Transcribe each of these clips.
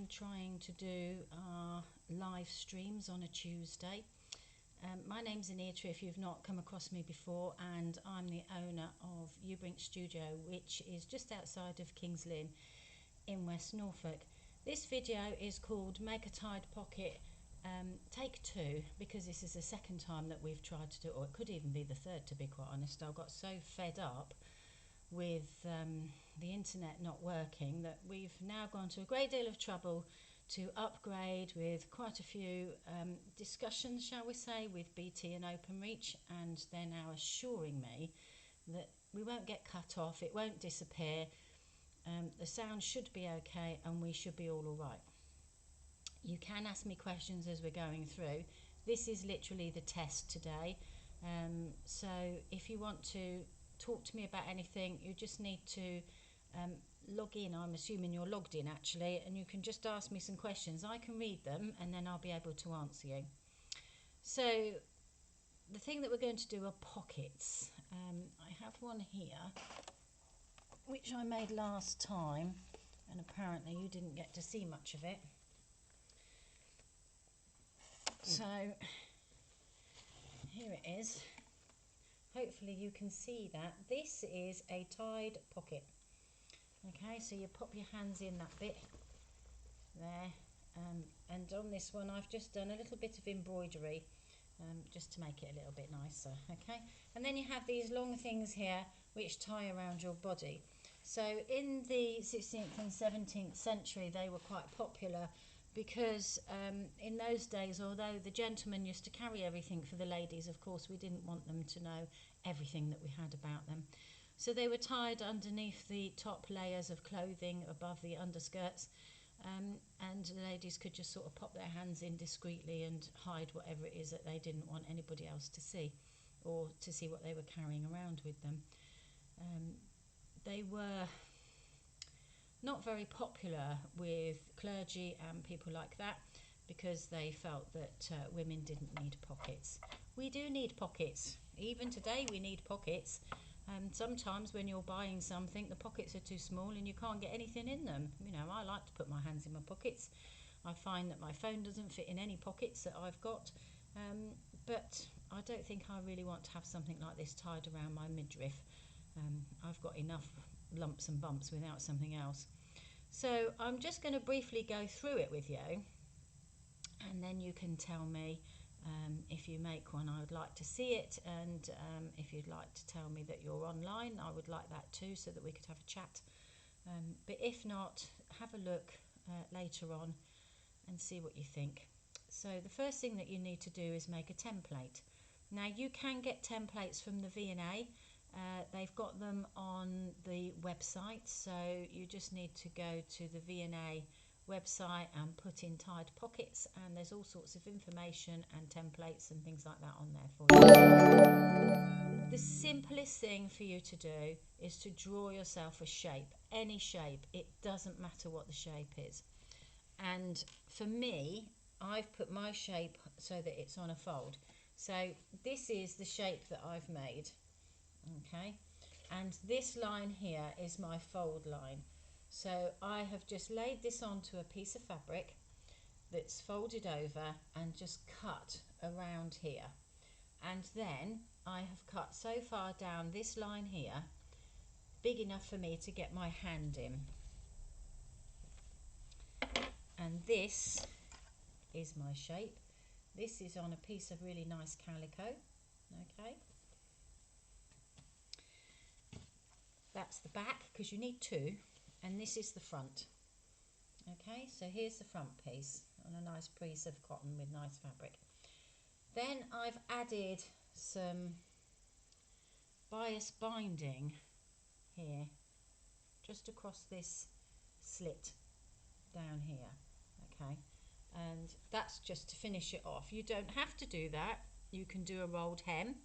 trying to do our live streams on a Tuesday. My name's Anita, if you've not come across me before, and I'm the owner of Ubrink Studio, which is just outside of Kings Lynn in West Norfolk. This video is called Make a Tied Pocket Take 2, because this is the second time that we've tried to do it, or it could even be the third, to be quite honest. I got so fed up with the internet not working that we've now gone to a great deal of trouble to upgrade, with quite a few discussions, shall we say, with BT and Openreach, and they're now assuring me that we won't get cut off, it won't disappear, the sound should be okay, and we should be all right. You can ask me questions as we're going through. This is literally the test today, so if you want to talk to me about anything, you just need to log in. I'm assuming you're logged in actually, and you can just ask me some questions. I can read them and then I'll be able to answer you. So the thing that we're going to do are pockets. I have one here which I made last time, and apparently you didn't get to see much of it. So here it is. Hopefully you can see that. This is a tied pocket. Okay, so you pop your hands in that bit there, and on this one I've just done a little bit of embroidery just to make it a little bit nicer. Okay, and then you have these long things here which tie around your body. So in the 16th and 17th century they were quite popular, because in those days, although the gentlemen used to carry everything for the ladies, of course we didn't want them to know everything that we had about them. So they were tied underneath the top layers of clothing above the underskirts, and the ladies could just sort of pop their hands in discreetly and hide whatever it is that they didn't want anybody else to see, or to see what they were carrying around with them. They were not very popular with clergy and people like that, because they felt that women didn't need pockets. We do need pockets. Even today we need pockets. Sometimes when you're buying something, the pockets are too small and you can't get anything in them. You know, I like to put my hands in my pockets. I find that my phone doesn't fit in any pockets that I've got, but I don't think I really want to have something like this tied around my midriff. I've got enough lumps and bumps without something else. So I'm just going to briefly go through it with you, and then you can tell me if you make one. I would like to see it, and if you'd like to tell me that you're online, I would like that too, so that we could have a chat. But if not, have a look later on and see what you think. So the first thing that you need to do is make a template. Now you can get templates from the V&A. They've got them on the website, so you just need to go to the V&A website and put in tied pockets, and there's all sorts of information and templates and things like that on there for you. The simplest thing for you to do is to draw yourself a shape, any shape. It doesn't matter what the shape is. And for me, I've put my shape so that it's on a fold. So this is the shape that I've made. Okay, and this line here is my fold line. So I have just laid this onto a piece of fabric that's folded over and just cut around here, and then I have cut so far down this line here, big enough for me to get my hand in, and this is my shape. This is on a piece of really nice calico. Okay, that's the back, because you need two, and this is the front. Okay, so here's the front piece on a nice piece of cotton with nice fabric. Then I've added some bias binding here, just across this slit down here. Okay, and that's just to finish it off. You don't have to do that. You can do a rolled hem,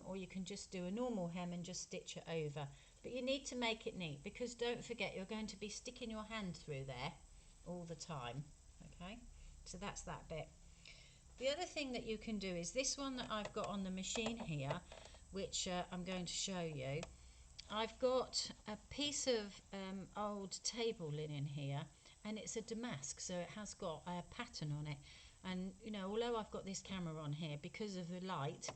or you can just do a normal hem and just stitch it over. But you need to make it neat, because don't forget, you're going to be sticking your hand through there all the time. Okay, so that's that bit. The other thing that you can do is this one that I've got on the machine here, which I'm going to show you. I've got a piece of old table linen here, and it's a damask, so it has got a pattern on it. And you know, although I've got this camera on here, because of the light,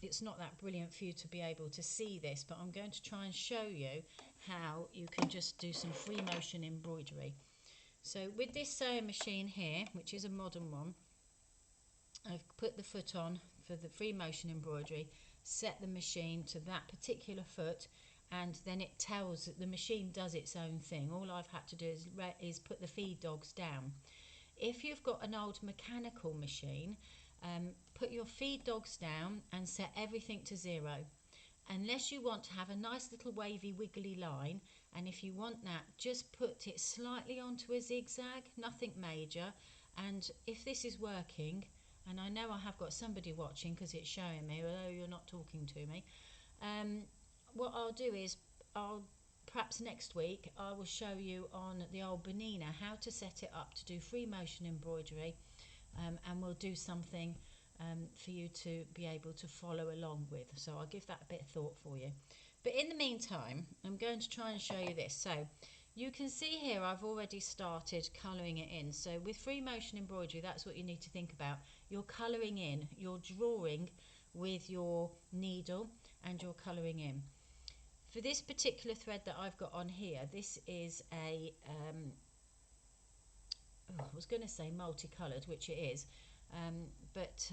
it's not that brilliant for you to be able to see this, but I'm going to try and show you how you can just do some free motion embroidery. So with this sewing machine here, which is a modern one, I've put the foot on for the free motion embroidery, set the machine to that particular foot, and then it tells that the machine does its own thing. All I've had to do is put the feed dogs down. If you've got an old mechanical machine, put your feed dogs down and set everything to 0. Unless you want to have a nice little wavy wiggly line, and if you want that, just put it slightly onto a zigzag, nothing major. And if this is working, and I know I have got somebody watching because it's showing me, although you're not talking to me, what I'll do is perhaps next week I will show you on the old Bonina how to set it up to do free motion embroidery, and we'll do something for you to be able to follow along with. So I'll give that a bit of thought for you. But in the meantime, I'm going to try and show you this. So you can see here I've already started colouring it in. So with free motion embroidery, that's what you need to think about. You're colouring in, you're drawing with your needle, and you're colouring in. For this particular thread that I've got on here, this is a, I was going to say multicoloured, which it is, but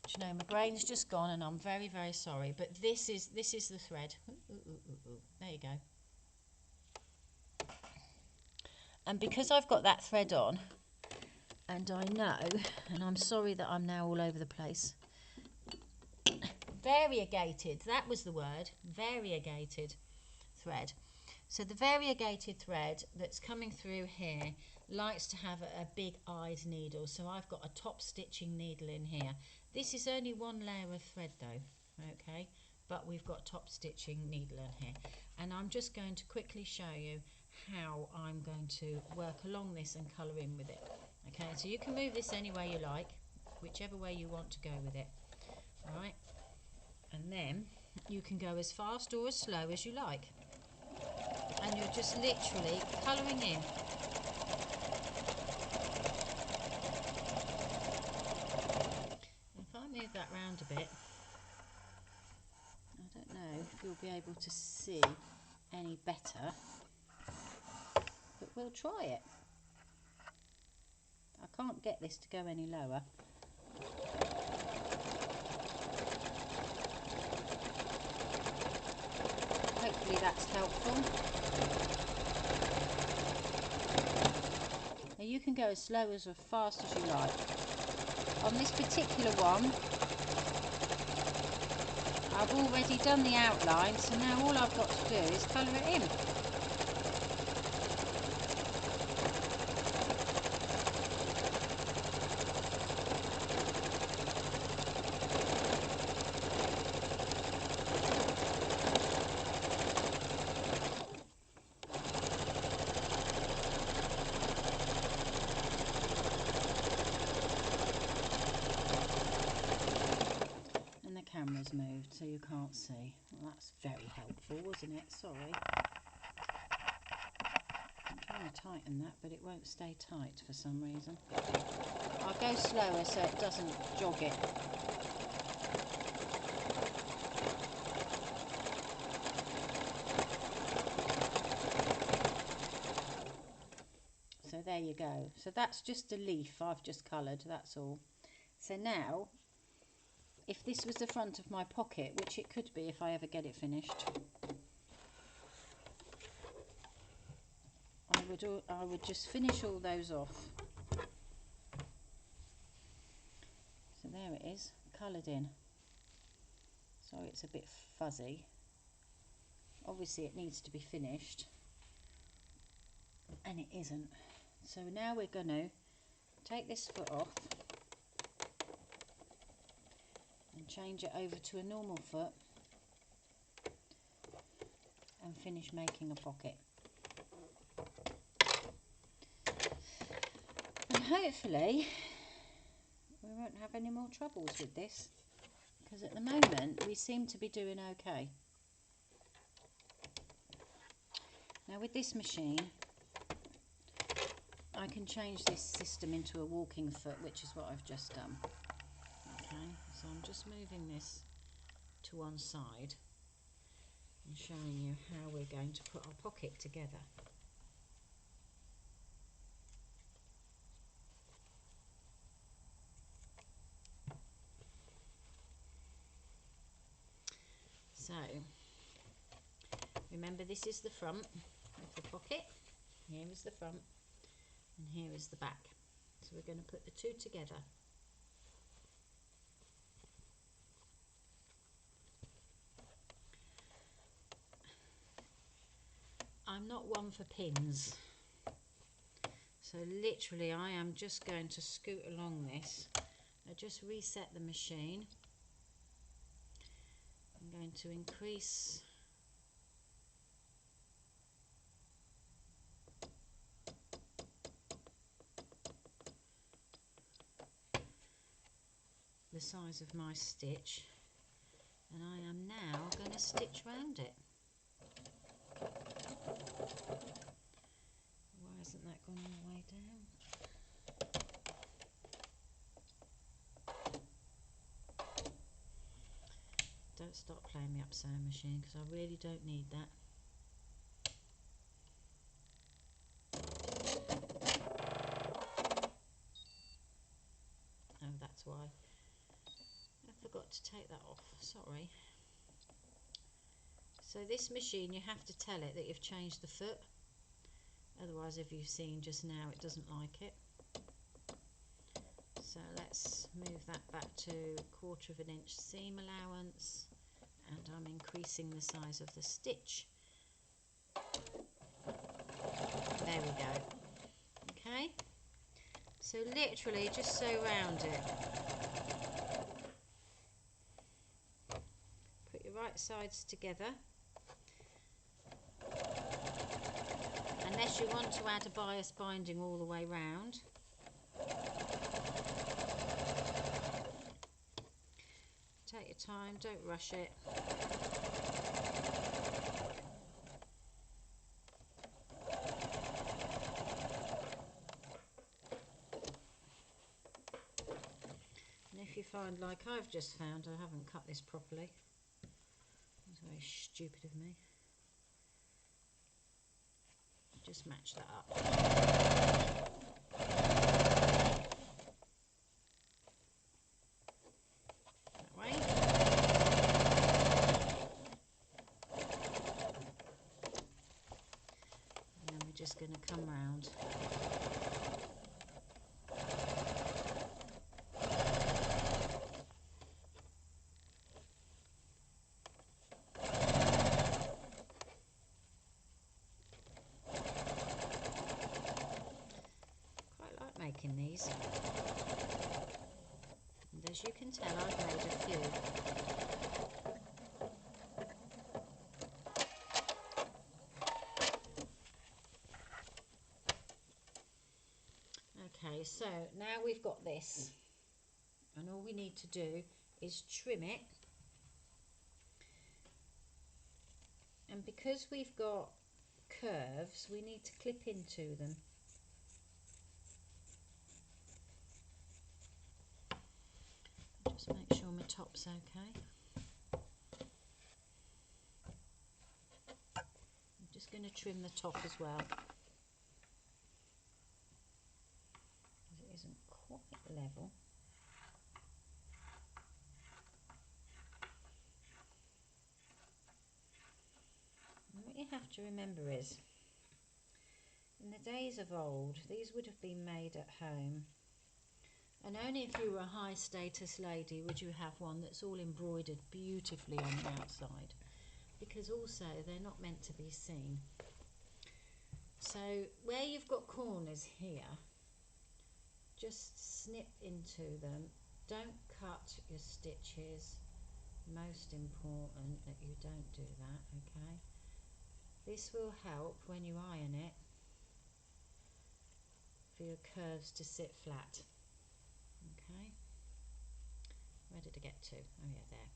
you know, my brain's just gone, and I'm very, very sorry. But this is the thread. There you go. And because I've got that thread on, and I know, and I'm sorry that I'm now all over the place. Variegated, that was the word, variegated thread. So the variegated thread that's coming through here likes to have a big eyed needle. So I've got a top stitching needle in here. This is only one layer of thread though, okay, but we've got top stitching needle in here. And I'm just going to quickly show you how I'm going to work along this and colour in with it. Okay, so you can move this any way you like, whichever way you want to go with it. All right, and then you can go as fast or as slow as you like. And you're just literally colouring in. If I move that round a bit, I don't know if you'll be able to see any better, but we'll try it. I can't get this to go any lower. Hopefully that's helpful. Now you can go as slow as fast as you like. On this particular one, I've already done the outline, so now all I've got to do is colour it in. Camera's moved so you can't see. Well, that's very helpful, wasn't it? Sorry. I'm trying to tighten that, but it won't stay tight for some reason. I'll go slower so it doesn't jog it. So there you go. So that's just a leaf I've just coloured, that's all. So now, if this was the front of my pocket, which it could be if I ever get it finished, I would just finish all those off. So there it is, coloured in. Sorry it's a bit fuzzy. Obviously it needs to be finished, and it isn't. So now we're going to take this foot off and change it over to a normal foot and finish making a pocket. And hopefully we won't have any more troubles with this, because at the moment we seem to be doing okay. Now with this machine, I can change this system into a walking foot, which is what I've just done. Okay, so I'm just moving this to one side and showing you how we're going to put our pocket together. So remember, this is the front of the pocket, here is the front and here is the back. So we're going to put the two together. I'm not one for pins, so literally I am just going to scoot along this. I just reset the machine. I'm going to increase the size of my stitch, and I am now going to stitch round it. Why hasn't that gone all the way down? Don't stop playing me up, sewing machine, because I really don't need that. Oh, that's why. I forgot to take that off, sorry. So this machine, you have to tell it that you've changed the foot. Otherwise, if you've seen just now, it doesn't like it. So let's move that back to 1/4 inch seam allowance, and I'm increasing the size of the stitch. There we go. Okay, so literally just sew round it. Put your right sides together. Unless you want to add a bias binding all the way round. Take your time, don't rush it. And if you find, like I've just found, I haven't cut this properly. That's very stupid of me. Just match that up. That way. And then we're just going to come round. Making these, and as you can tell, I've made a few. Okay, so now we've got this, and all we need to do is trim it, and because we've got curves, we need to clip into them. Just make sure my top's okay. I'm just going to trim the top as well, because it isn't quite level. And what you have to remember is, in the days of old, these would have been made at home. And only if you were a high status lady would you have one that's all embroidered beautifully on the outside, because also they're not meant to be seen. So where you've got corners here, just snip into them. Don't cut your stitches. Most important that you don't do that, okay? This will help when you iron it for your curves to sit flat. Okay, where did I get to? Oh yeah, there.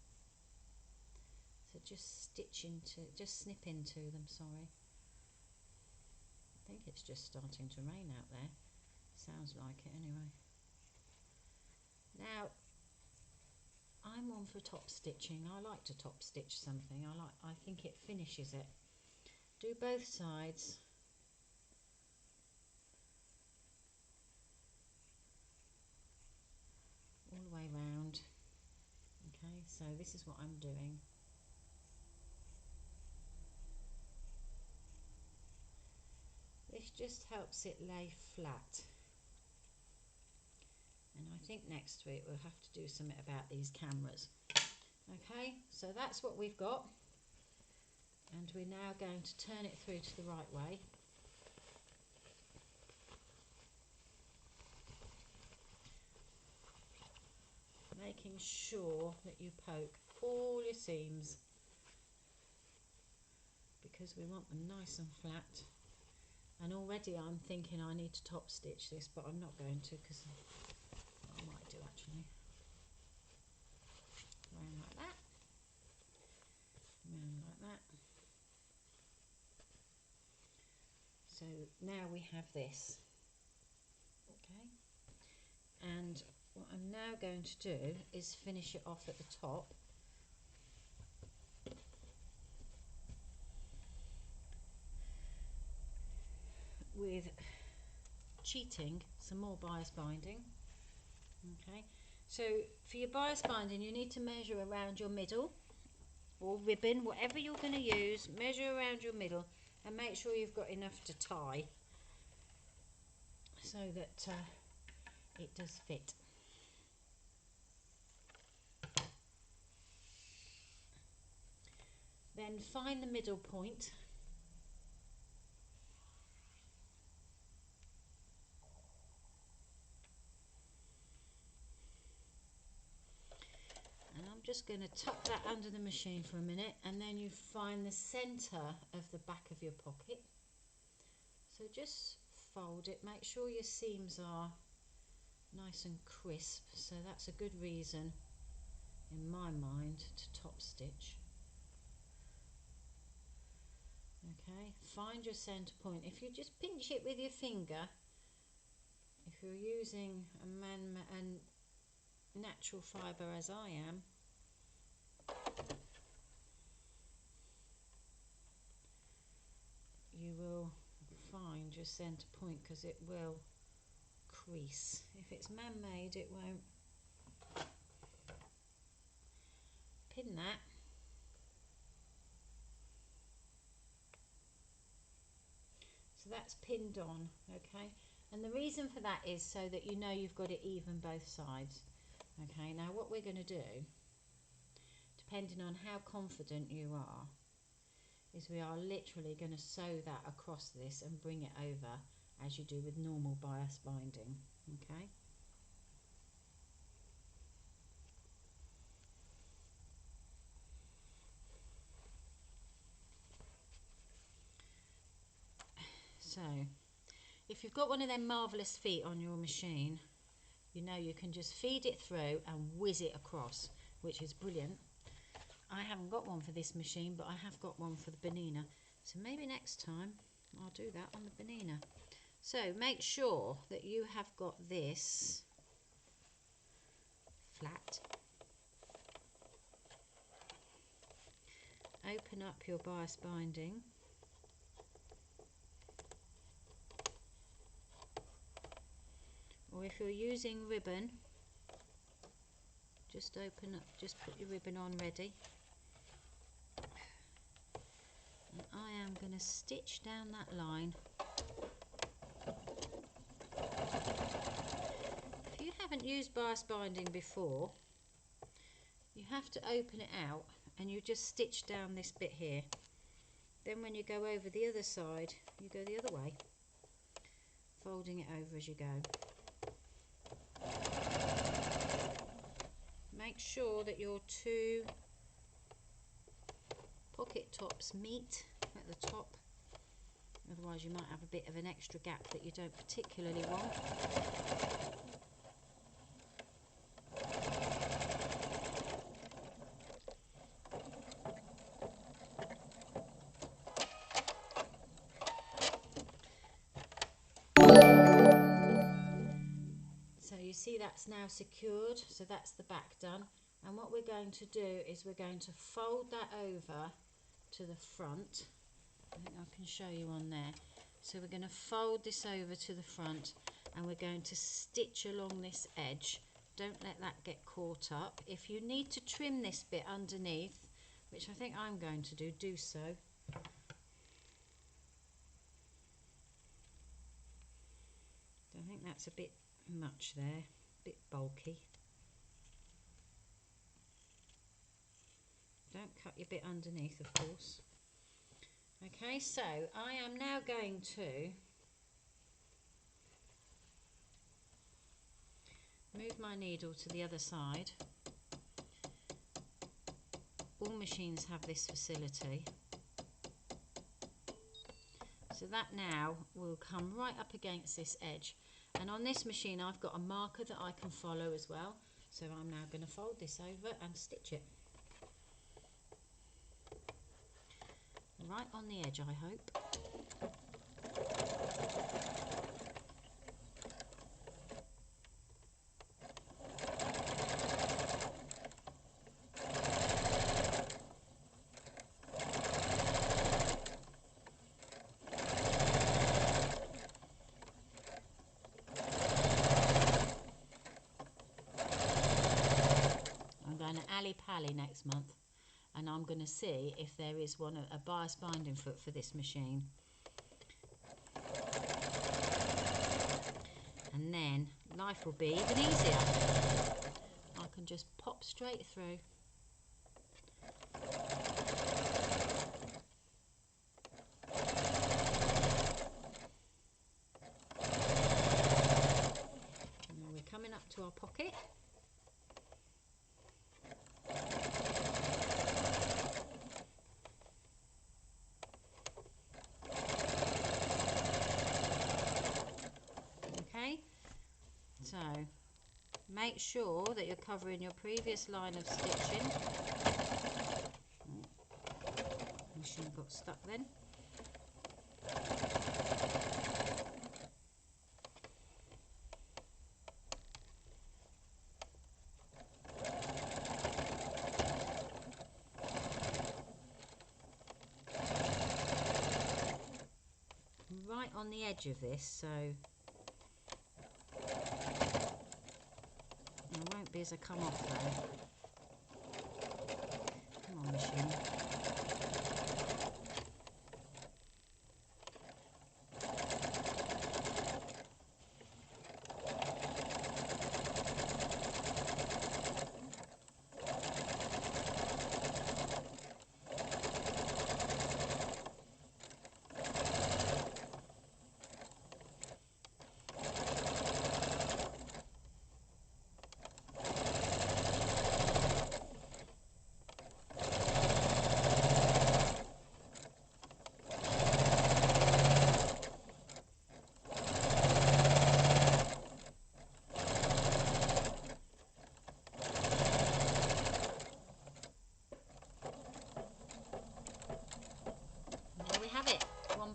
So just snip into them, sorry. think it's just starting to rain out there. Sounds like it anyway. Now, I'm one for top stitching. I like to top stitch something. I think it finishes it. Do both sides. All the way round. Okay, so this is what I'm doing. This just helps it lay flat. And I think next week we'll have to do something about these cameras. Okay, so that's what we've got. And we're now going to turn it through to the right way. Making sure that you poke all your seams, because we want them nice and flat. And already I'm thinking I need to top stitch this, but I'm not going to, because I might do actually. Round like that, round like that. So now we have this. Okay, and what I'm now going to do is finish it off at the top. With cheating some more bias binding. Okay, so for your bias binding you need to measure around your middle, or ribbon, whatever you're going to use. Measure around your middle and make sure you've got enough to tie, so that it does fit. Then find the middle point. And I'm just going to tuck that under the machine for a minute, and then you find the centre of the back of your pocket. So just fold it, make sure your seams are nice and crisp, so that's a good reason in my mind to top stitch. Okay, find your centre point. If you just pinch it with your finger, if you're using a natural fibre as I am, you will find your centre point, because it will crease. If it's man-made it won't. Pin that. So that's pinned on, okay, and the reason for that is so that you know you've got it even both sides. Okay, now what we're going to do, depending on how confident you are, is we are literally going to sew that across this and bring it over as you do with normal bias binding. Okay, so if you've got one of them marvellous feet on your machine, you know you can just feed it through and whiz it across, which is brilliant. I haven't got one for this machine, but I have got one for the Banina, so maybe next time I'll do that on the Banina. So make sure that you have got this flat. Open up your bias binding. Or if you're using ribbon, just open up, just put your ribbon on ready. And I am going to stitch down that line. If you haven't used bias binding before, you have to open it out and you just stitch down this bit here. Then when you go over the other side, you go the other way, folding it over as you go. Make sure that your two pocket tops meet at the top, otherwise you might have a bit of an extra gap that you don't particularly want. see that's now secured, so that's the back done. And what we're going to do is we're going to fold that over to the front. I think I can show you on there. So we're going to fold this over to the front and we're going to stitch along this edge. Don't let that get caught up. If you need to trim this bit underneath, which I think I'm going to do, do so. I think that's a bit much there, a bit bulky. Don't cut your bit underneath, of course. Okay, so I am now going to move my needle to the other side. All machines have this facility. So that now will come right up against this edge. And on this machine I've got a marker that I can follow as well. So I'm now going to fold this over and stitch it. Right on the edge, I hope. Pally next month, and I'm going to see if there is a bias binding foot for this machine, and then life will be even easier. I can just pop straight through. Now we're coming up to our pocket. So make sure that you're covering your previous line of stitching. Machine got stuck then. Right on the edge of this, so it won't be as I come off though. Come on, machine.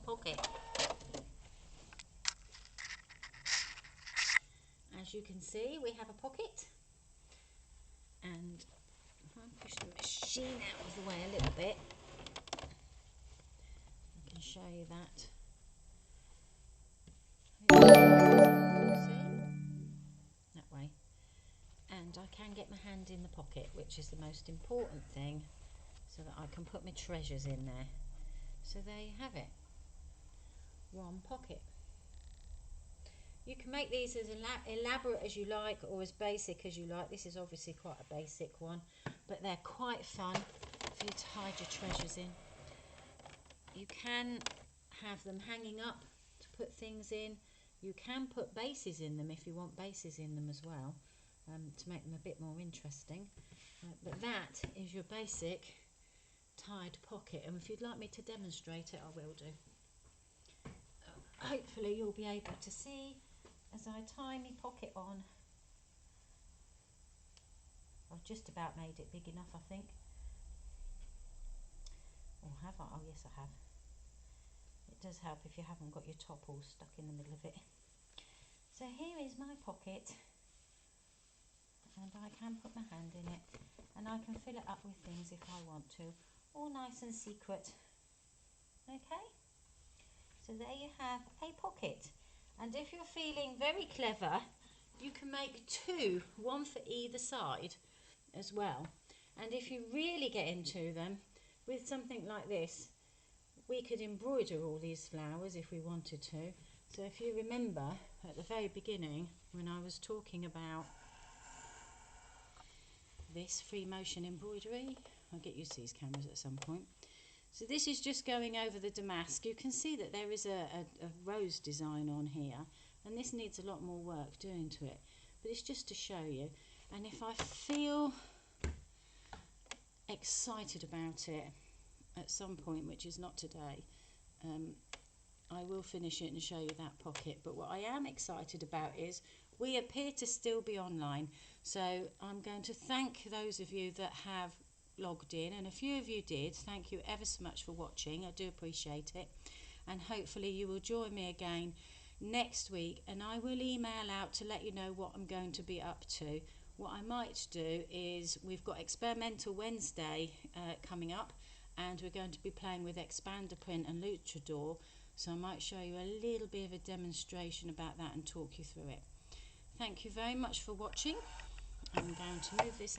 Pocket. As you can see, we have a pocket, and if I push the machine out of the way a little bit, I can show you that. See? That way. And I can get my hand in the pocket, which is the most important thing, so that I can put my treasures in there. So there you have it. One pocket. You can make these as elaborate as you like or as basic as you like. This is obviously quite a basic one, but they're quite fun for you to hide your treasures in. You can have them hanging up to put things in. You can put bases in them if you want bases in them as well, to make them a bit more interesting. But that is your basic tied pocket, and if you'd like me to demonstrate it, I will do. Hopefully you'll be able to see as I tie my pocket on. I've just about made it big enough, I think. Or have I? Oh yes, I have. It does help if you haven't got your top all stuck in the middle of it. So here is my pocket, and I can put my hand in it, and I can fill it up with things if I want to, all nice and secret. Okay, so there you have a pocket, and if you're feeling very clever, you can make two, one for either side as well. And if you really get into them, with something like this, we could embroider all these flowers if we wanted to. So if you remember at the very beginning when I was talking about this free motion embroidery, I'll get used to these cameras at some point. So this is just going over the damask. You can see that there is a rose design on here, and this needs a lot more work doing to it, but it's just to show you. And if I feel excited about it at some point, which is not today, I will finish it and show you that pocket. But what I am excited about is we appear to still be online, so I'm going to thank those of you that have logged in, and a few of you did. Thank you ever so much for watching. I do appreciate it, and hopefully you will join me again next week, and I will email out to let you know what I'm going to be up to. What I might do is, we've got Experimental Wednesday coming up, and we're going to be playing with Expander Print and Luchador, so I might show you a little bit of a demonstration about that and talk you through it. Thank you very much for watching. I'm going to move this